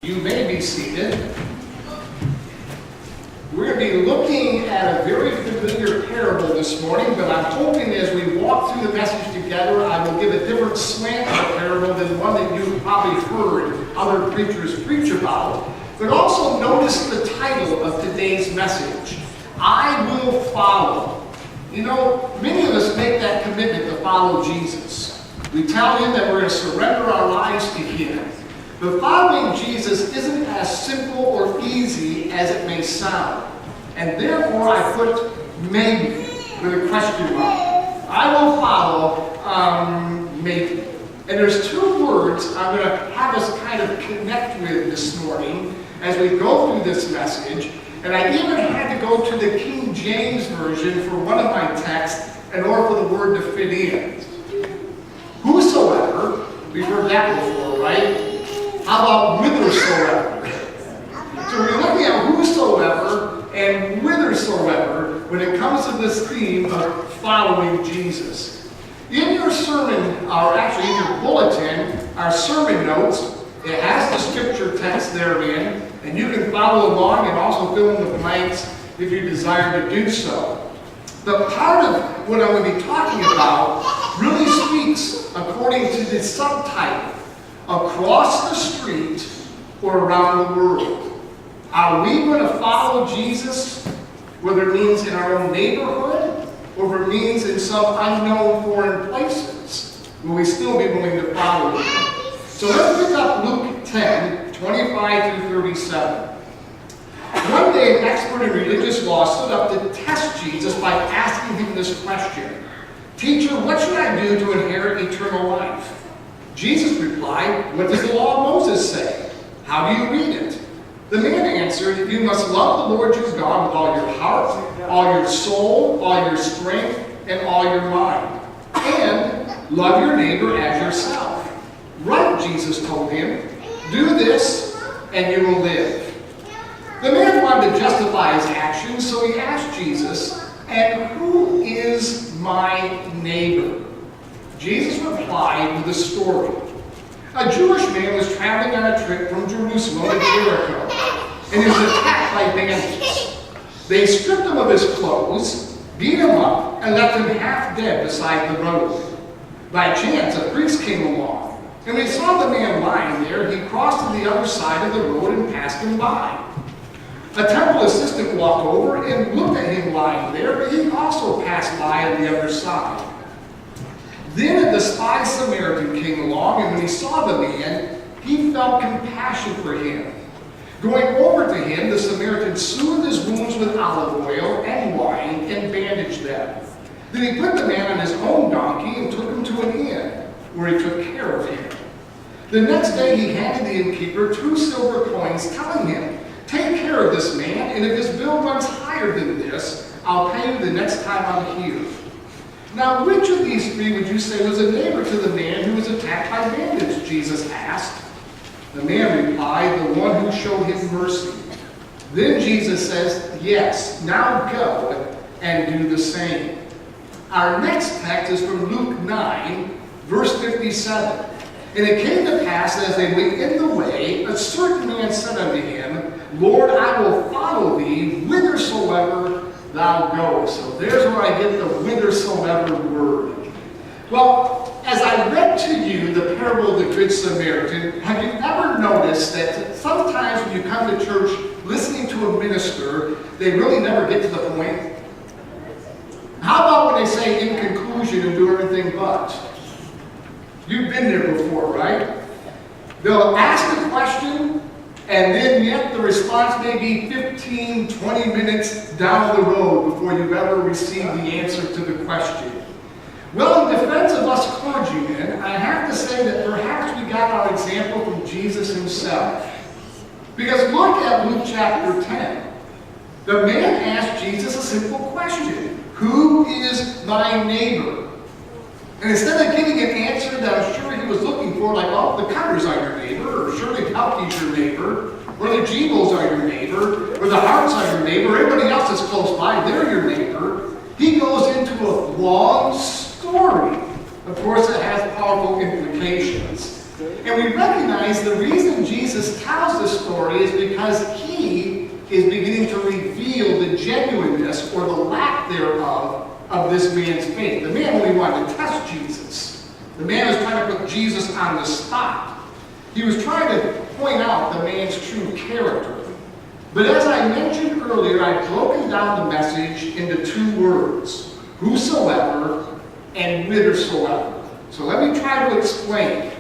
You may be seated. We're going to be looking at a very familiar parable this morning, but I'm hoping as we walk through the message together, I will give a different slant to the parable than one that you've probably heard other preachers preach about. But also notice the title of today's message, I Will Follow. You know, many of us make that commitment to follow Jesus. We tell him that we're going to surrender our lives to him. But following Jesus isn't as simple or easy as it may sound. And therefore I put maybe with a question mark. I will follow maybe. And there's two words I'm going to have us kind of connect with this morning as we go through this message. And I even had to go to the King James Version for one of my texts in order for the word to fit in. Whosoever, we've heard that before, right? How about whithersoever? So we're looking at whosoever and whithersoever when it comes to this theme of following Jesus. In your sermon, or actually in your bulletin, our sermon notes, it has the scripture text therein, and you can follow along and also fill in the blanks if you desire to do so. But part of what I'm going to be talking about really speaks according to the subtitle, across the street or around the world. Are we going to follow Jesus, whether it means in our own neighborhood or if it means in some unknown foreign places? Will we still be willing to follow him? So let's pick up Luke 10, 25 through 37. One day an expert in religious law stood up to test Jesus by asking him this question. Teacher, what should I do to inherit eternal life? Jesus replied, what does the law of Moses say? How do you read it? The man answered, you must love the Lord your God with all your heart, all your soul, all your strength, and all your mind. And love your neighbor as yourself. Right, Jesus told him. Do this, and you will live. The man wanted to justify his actions, so he asked Jesus, and who is my neighbor? Jesus replied with a story. A Jewish man was traveling on a trip from Jerusalem to Jericho, and he was attacked by bandits. They stripped him of his clothes, beat him up, and left him half dead beside the road. By chance, a priest came along, and when he saw the man lying there, he crossed to the other side of the road and passed him by. A temple assistant walked over and looked at him lying there, but he also passed by on the other side. Then a despised Samaritan came along, and when he saw the man, he felt compassion for him. Going over to him, the Samaritan soothed his wounds with olive oil and wine and bandaged them. Then he put the man on his own donkey and took him to an inn, where he took care of him. The next day he handed the innkeeper 2 silver coins, telling him, take care of this man, and if his bill runs higher than this, I'll pay you the next time I'm here. Now, which of these three would you say was a neighbor to the man who was attacked by bandits? Jesus asked. The man replied, the one who showed him mercy. Then Jesus says, yes, now go and do the same. Our next text is from Luke 9, verse 57. And it came to pass as they went in the way, a certain man said unto him, Lord, I will follow thee whithersoever thou goest. So there's where I get the whithersoever word. Well, as I read to you the parable of the Good Samaritan, have you ever noticed that sometimes when you come to church listening to a minister, they really never get to the point? How about when they say in conclusion and do everything but? You've been there before, right? They'll ask a question, and then yet the response may be 15, 20 minutes down the road before you've ever received the answer to the question. Well, in defense of us clergymen, I have to say that perhaps we got our example from Jesus himself. Because look at Luke chapter 10. The man asked Jesus a simple question. Who is my neighbor? And instead of giving an answer that I'm sure he was looking for, like, oh, the Cutters are your neighbor, or Shirley Pelkey's your neighbor, or the Jeebles are your neighbor, or the Harts are your neighbor, everybody else that's close by, they're your neighbor. He goes into a long story. Of course, it has powerful implications. And we recognize the reason Jesus tells this story is because he is beginning to reveal the genuineness or the lack thereof of this man's faith. The man only wanted to test Jesus. The man was trying to put Jesus on the spot. He was trying to point out the man's true character. But as I mentioned earlier, I've broken down the message into two words: whosoever and whithersoever. So let me try to explain.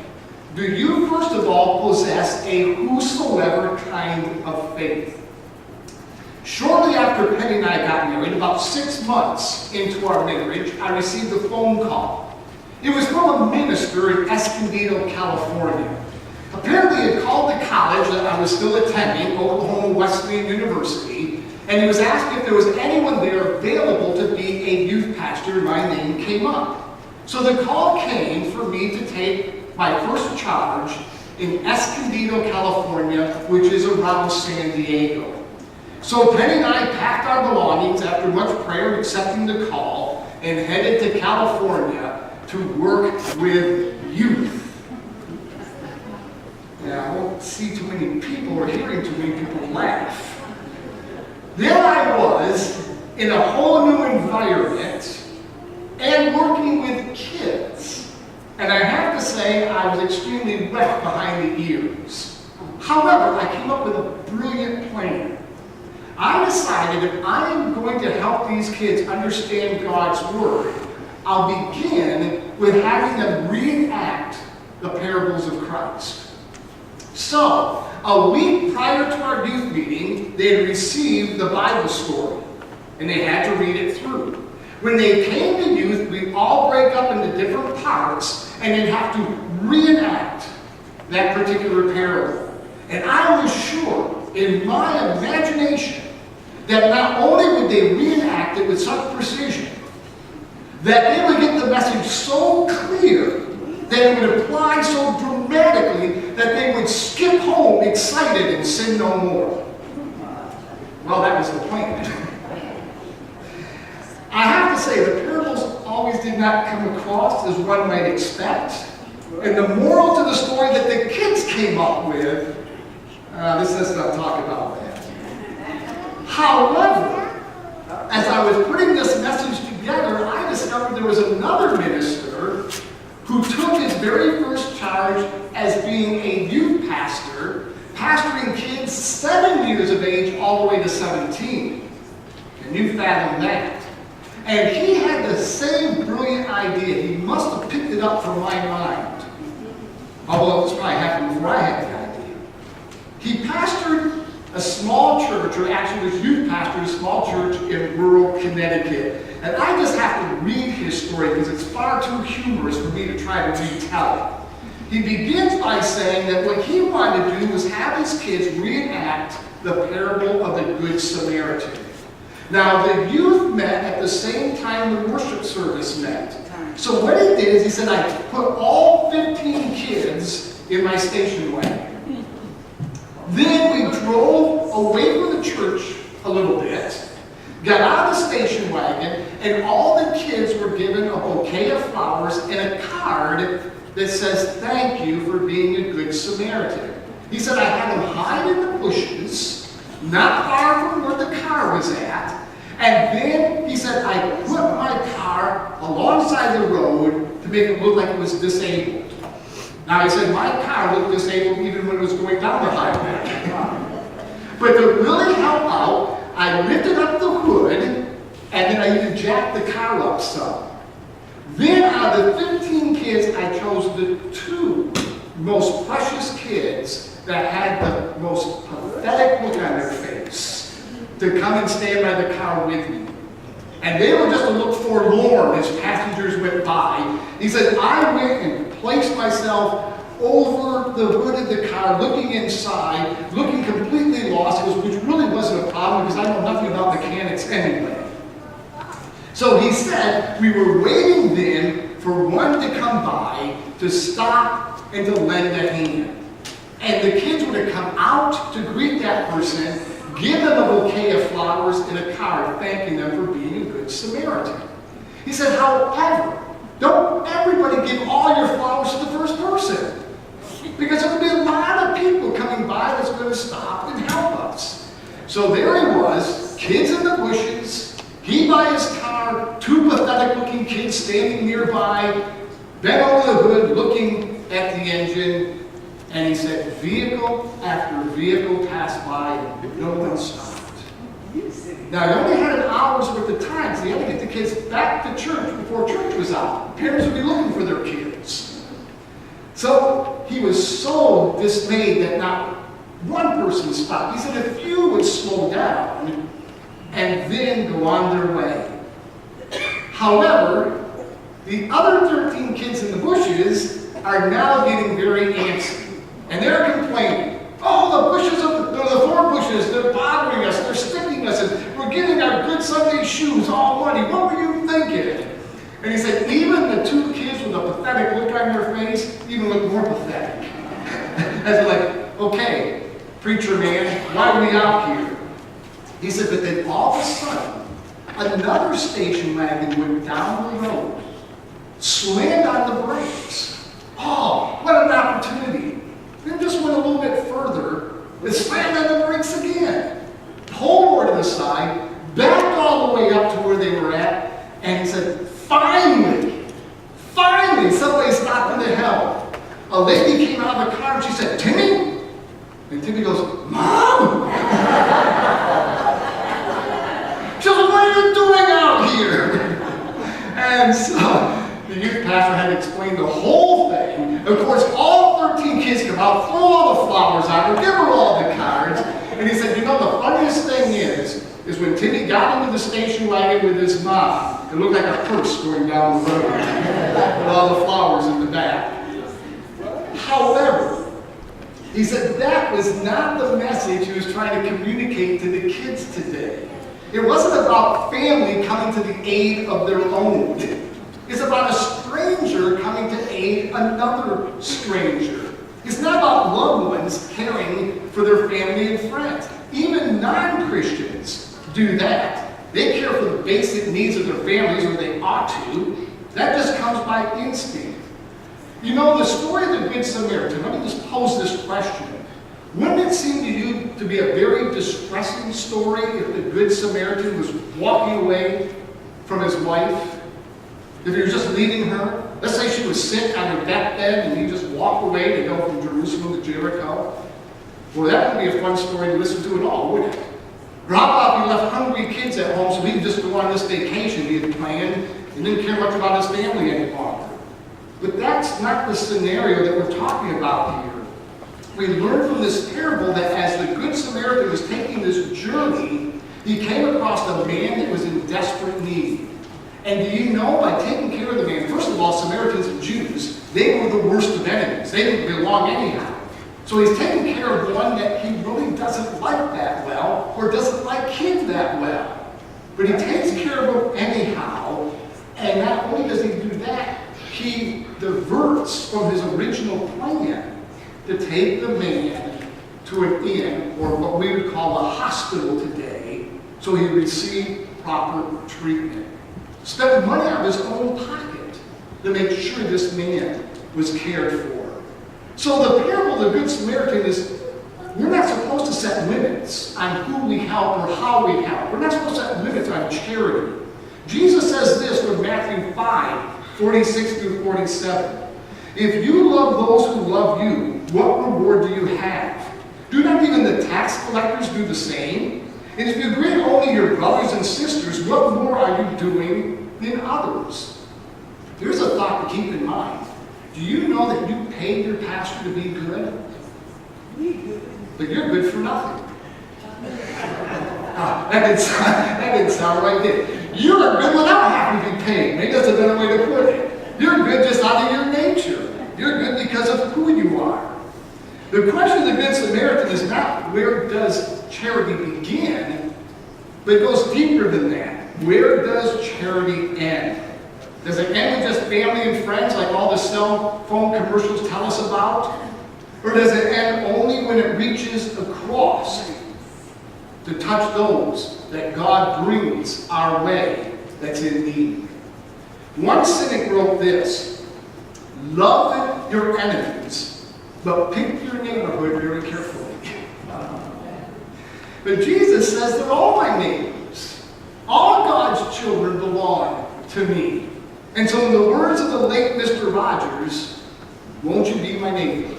Do you, first of all, possess a whosoever kind of faith? Shortly after Penny and I got married, about 6 months into our marriage, I received a phone call. It was from a minister in Escondido, California. Apparently he had called the college that I was still attending, Oklahoma Wesleyan University, and he was asking if there was anyone there available to be a youth pastor. My name came up. So the call came for me to take my first charge in Escondido, California, which is around San Diego. So Penny and I packed our belongings after much prayer and accepting the call and headed to California to work with youth. Now, I won't see too many people or hearing too many people laugh. There I was in a whole new environment and working with kids. And I have to say, I was extremely wet behind the ears. However, I came up with a brilliant plan. I decided if I am going to help these kids understand God's Word, I'll begin with having them reenact the parables of Christ. So, a week prior to our youth meeting, they had received the Bible story, and they had to read it through. When they came to youth, we all break up into different parts, and they'd have to reenact that particular parable. And I was sure, in my imagination, that not only would they reenact it with such precision, that they would get the message so clear that it would apply so dramatically that they would skip home excited and sin no more. Well, that was the plan. I have to say, the parables always did not come across as one might expect. And the moral to the story that the kids came up with, let's not talk about that. However, as I was putting this message together, I discovered there was another minister who took his very first charge as being a youth pastor, pastoring kids 7 years of age all the way to 17. Can you fathom that? And he had the same brilliant idea. He must have picked it up from my mind. Although it was probably happened before I had the idea. He pastored a small church, or actually was youth pastor at a small church in rural Connecticut. And I just have to read his story because it's far too humorous for me to try to retell it. He begins by saying that what he wanted to do was have his kids reenact the parable of the Good Samaritan. Now, the youth met at the same time the worship service met. So what he did is he said, I put all 15 kids in my station wagon. Then we drove away from the church a little bit, got out of the station wagon, and all the kids were given a bouquet of flowers and a card that says, thank you for being a good Samaritan. He said, I had them hide in the bushes, not far from where the car was at, and then he said, I put my car alongside the road to make it look like it was disabled. Now, he said, my car looked disabled even when it was going down the highway. But to really help out, I lifted up the hood, and then I even jacked the car up some. Then out of the 15 kids, I chose the 2 most precious kids that had the most pathetic look on their face to come and stand by the car with me. And they were just a look forlorn as passengers went by. He said, I went and placed myself over the hood of the car, looking inside, looking completely lost, which really wasn't a problem because I know nothing about mechanics anyway. So he said, we were waiting then for one to come by to stop and to lend a hand. And the kids were to come out to greet that person, give them a bouquet of flowers and a card thanking them for being a good Samaritan. He said, however, don't everybody give all your flowers to the first person. Because there would be a lot of people coming by that's going to stop and help us. So there he was, kids in the bushes, he by his car, two pathetic-looking kids standing nearby, bent over the hood looking at the engine, and he said, vehicle after vehicle passed by, and no one stopped. Now, he only had an hour's worth of time, so he had to get the kids back to church before church was out. Parents would be looking for their kids. So he was so dismayed that not one person stopped. He said a few would slow down and then go on their way. However, the other 13 kids in the bushes are now getting very antsy. And they're complaining. Oh, the bushes the four bushes, they're bothering us, they're sticking us, and we're getting our good Sunday shoes all muddy. What were you thinking? And he said, even the two kids with a pathetic look on their face even look more pathetic. As they're like, okay, preacher man, why are we out here? He said, but then all of a sudden, another station wagon went down the road, slammed on the brakes. Oh, what an opportunity. Then just went a little bit further, and slammed on the brakes again. Pulled over to the side, backed all the way up to where they were at, and he said, finally, somebody stopped in to help. A lady came out of the car and she said, Timmy? And Timmy goes, Mom? She goes, what are you doing out here? And so the youth pastor had to explain the whole thing. Of course, all 13 kids come out, throw all the flowers on her, give her all the cards. And he said, you know, the funniest thing is when Timmy got into the station wagon with his mom, it looked like a hearse going down the road with all the flowers in the back. However, he said that was not the message he was trying to communicate to the kids today. It wasn't about family coming to the aid of their own. It's about a stranger coming to aid another stranger. It's not about loved ones caring for their family and friends. Even non-Christians do that. They care for the basic needs of their families, or they ought to. That just comes by instinct. You know, the story of the Good Samaritan, let me just pose this question. Wouldn't it seem to you to be a very distressing story if the Good Samaritan was walking away from his wife? If he was just leaving her? Let's say she was sick on her deathbed and he just walked away to go from Jerusalem to Jericho. Well, that would be a fun story to listen to at all, wouldn't it? Or how about he left hungry kids at home so he could just go on this vacation he had planned and didn't care much about his family any longer? But that's not the scenario that we're talking about here. We learn from this parable that as the Good Samaritan was taking this journey, he came across a man that was in desperate need. And do you know, by taking care of the man, first of all, Samaritans and Jews, they were the worst of enemies. They didn't belong anyhow. So he's taking care of one that he really doesn't like that well, or doesn't like him that well. But he takes care of him anyhow, and not only does he do that, he diverts from his original plan to take the man to an inn, or what we would call a hospital today, so he received proper treatment. Spent money out of his own pocket to make sure this man was cared for. So the parable of the Good Samaritan is, we're not supposed to set limits on who we help or how we help. We're not supposed to set limits on charity. Jesus says this from Matthew 5:46 through 47. If you love those who love you, what reward do you have? Do not even the tax collectors do the same? And if you greet only your brothers and sisters, what more are you doing than others? Here's a thought to keep in mind. Do you know that you paid your pastor to be good? But you're good for nothing. That didn't sound right there. You are good without having to be paid. Maybe that's a better way to put it. You're good just out of your nature. You're good because of who you are. The question of the Good Samaritan is not where does charity begin, but it goes deeper than that. Where does charity end? Does it end with just family and friends like all the cell phone commercials tell us about? Or does it end only when it reaches across to touch those that God brings our way that's in need? One cynic wrote this: love your enemies, But pick your neighborhood very carefully. But Jesus says they're all my neighbors. All God's children belong to me. And so in the words of the late Mr. Rogers, won't you be my neighbor?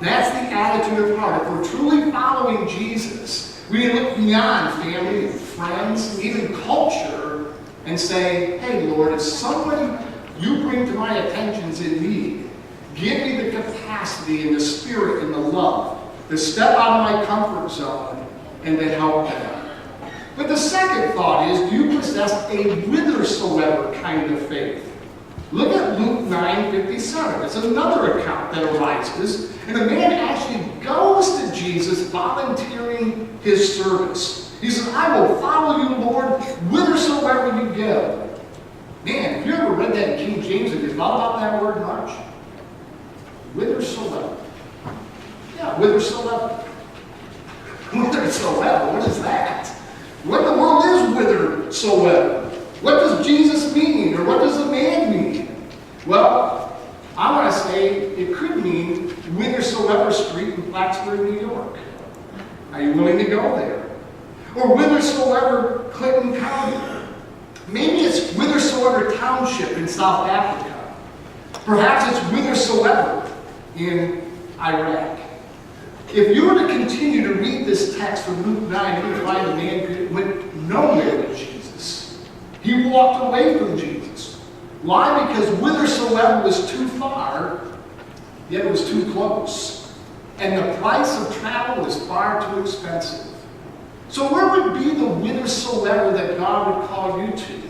That's the attitude of heart. If we're truly following Jesus, we look beyond family and friends, even culture, and say, hey, Lord, if somebody you bring to my attention's in need, give me the capacity and the spirit and the love to step out of my comfort zone and to help them. But the second thought is, do you possess a whithersoever kind of faith? Look at Luke 9:57. It's another account that arises, and the man actually goes to Jesus volunteering his service. He says, I will follow you, Lord, whithersoever you go. Man, if you ever read that in King James, have you thought about that word much? Whithersoever. Yeah, whithersoever. Whithersoever, what is that? What in the world is whithersoever? What does Jesus mean, or what does the man mean? Well, I want to say it could mean whithersoever street in Plattsburgh, New York. Are you willing to go there? Or whithersoever Clinton County. Maybe it's whithersoever township in South Africa. Perhaps it's whithersoever in Iraq. If you were to continue to read this text from Luke 9, you would find the man went nowhere with Jesus. He walked away from Jesus. Why? Because whithersoever was too far, yet it was too close. And the price of travel was far too expensive. So where would be the whithersoever that God would call you to?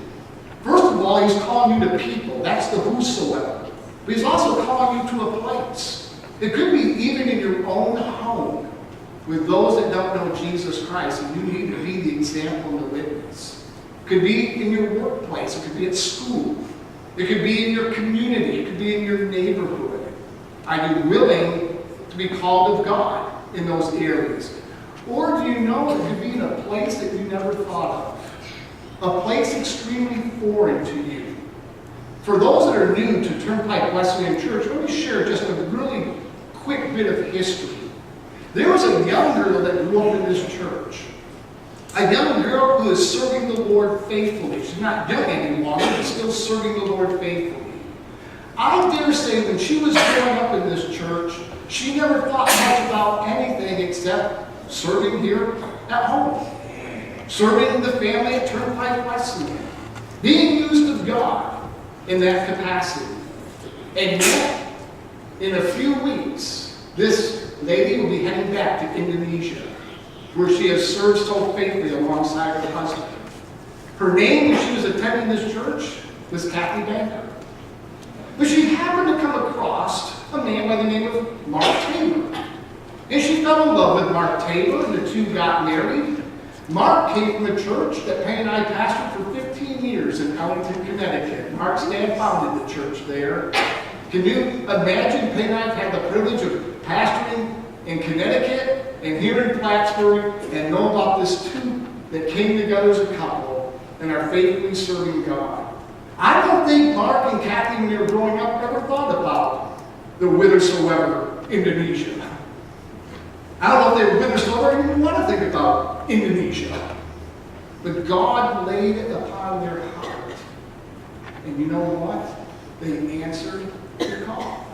First of all, he's calling you to people. That's the whosoever. But he's also calling you to a place. It could be even in your own home with those that don't know Jesus Christ, and you need to be the example and the witness. It could be in your workplace. It could be at school. It could be in your community. It could be in your neighborhood. Are you willing to be called of God in those areas? Or do you know it could be in a place that you never thought of? A place extremely foreign to you. For those that are new to Turnpike Wesleyan Church, let me share just a really quick bit of history. There was a young girl that grew up in this church. A young girl who is serving the Lord faithfully. She's not young any longer, but still serving the Lord faithfully. I dare say when she was growing up in this church, she never thought much about anything except serving here at home. Serving the family at Turnpike Wesleyan. Being used of God in that capacity. And yet, in a few weeks, this lady will be heading back to Indonesia, where she has served so faithfully alongside her husband. Her name, when she was attending this church, was Kathy Banker. But she happened to come across a man by the name of Mark Tabor. And she fell in love with Mark Tabor, and the two got married. Mark came from a church that Penny and I pastored for 15 years in Ellington, Connecticut. Mark's dad founded the church there. Can you imagine Penny and I have had the privilege of pastoring in Connecticut and here in Plattsburgh and know about this two that came together as a couple and are faithfully serving God? I don't think Mark and Kathy, when they were growing up, ever thought about the whithersoever Indonesia. I don't know if they were whithersoever even want to think about Indonesia. But God laid it upon their heart. And you know what? They answered the call.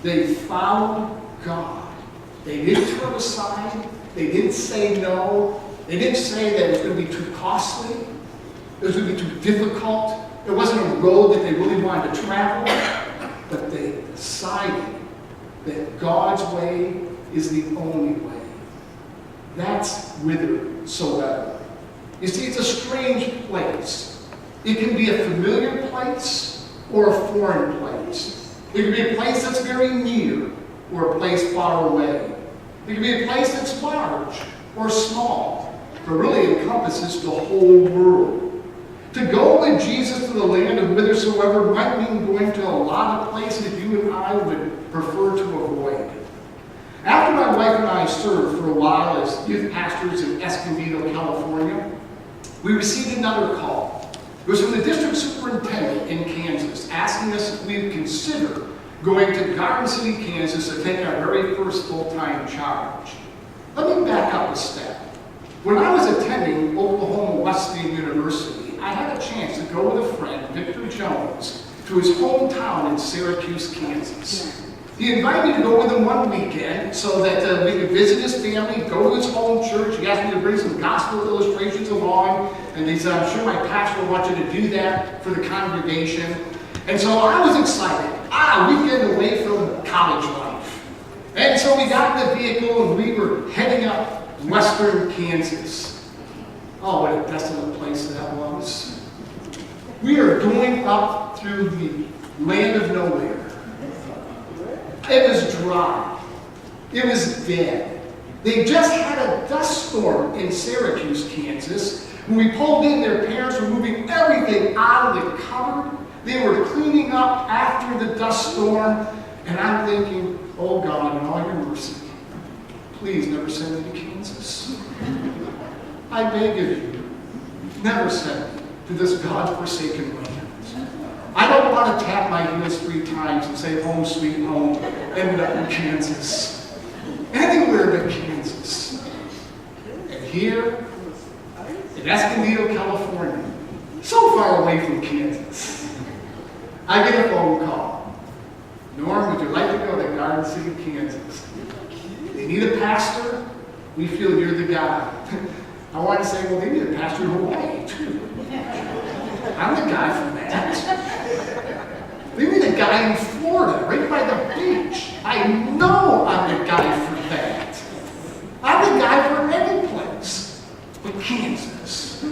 They followed God. They didn't turn aside. They didn't say no. They didn't say that it was going to be too costly. It was going to be too difficult. It wasn't a road that they really wanted to travel. But they decided that God's way is the only way. That's whithersoever. You see, it's a strange place. It can be a familiar place or a foreign place. It can be a place that's very near or a place far away. It can be a place that's large or small, but really encompasses the whole world. To go with Jesus to the land of whithersoever might mean going to a lot of places you and I would prefer to avoid. After my wife and I served for a while as youth pastors in Escondido, California, we received another call. It was from the district superintendent in Kansas, asking us if we would consider going to Garden City, Kansas to take our very first full-time charge. Let me back up a step. When I was attending Oklahoma Wesleyan University, I had a chance to go with a friend, Victor Jones, to his hometown in Syracuse, Kansas. He invited me to go with him one weekend so that we could visit his family, go to his home church. He asked me to bring some gospel illustrations along, and he said, I'm sure my pastor will want you to do that for the congregation. And so I was excited. Weekend away from college life. And so we got in the vehicle and we were heading up western Kansas. Oh, what a desolate place that was. We are going up through the land of nowhere. It was dry. It was dead. They just had a dust storm in Syracuse, Kansas. When we pulled in, their parents were moving everything out of the cupboard. They were cleaning up after the dust storm. And I'm thinking, oh God, in all your mercy, please never send me to Kansas. I beg of you, never send me to this God-forsaken land. I don't want to tap my heels 3 times and say, home sweet home, ended up in Kansas. Anywhere but Kansas. And here, in Escondido, California, so far away from Kansas, I get a phone call. Norm, would you like to go to Garden City, Kansas? They need a pastor? We feel you're the guy. I want to say, well, they need a pastor in Hawaii, too. I'm the guy for that. They need a guy in Florida, right by the beach. I know I'm the guy for that. I'm the guy for any place but Kansas.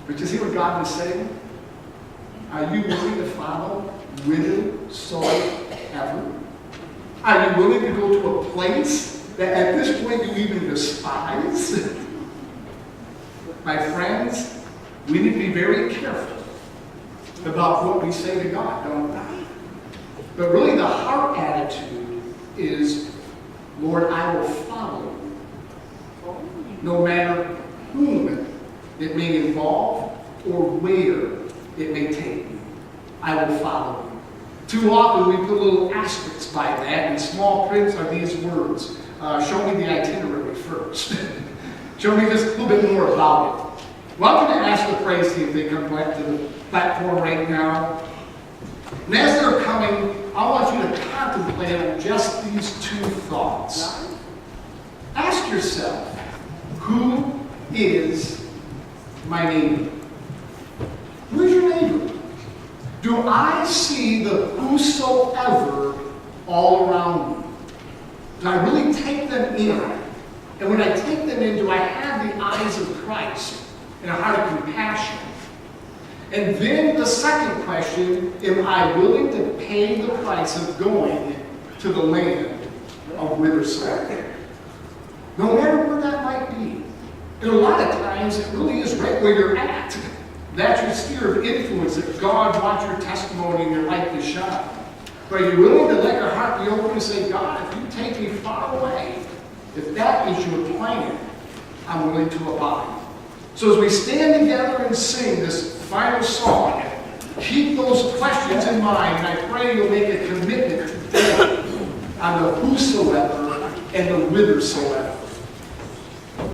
But you see what God was saying? Are you willing to follow wheresoever? Are you willing to go to a place that at this point you even despise? My friends, we need to be very careful about what we say to God, don't we? But really the heart attitude is, Lord, I will follow you. No matter whom it may involve or where it may take me, I will follow you. Too often we put little asterisks by that, and small prints are these words. Show me the itinerary first. Show me just a little bit more about it. Well, I'm going to ask the praise team if they come back to the platform right now. And as they're coming, I want you to contemplate on just these 2 thoughts. Ask yourself, who is my neighbor? Who's your neighbor? Do I see the whosoever all around me? Do I really take them in? And when I take them in, do I have the eyes of Christ and a heart of compassion? And then the second question, am I willing to pay the price of going to the land of wheresoever? No matter where that might be. And a lot of times it really is right where you're at. That's your sphere of influence that God wants your testimony and your light to shine. But are you willing to let your heart be open and say, God, if you take me far away, if that is your plan, I'm willing to abide. So as we stand together and sing this final song, keep those questions in mind, and I pray you'll make a commitment today on the whosoever and the whithersoever.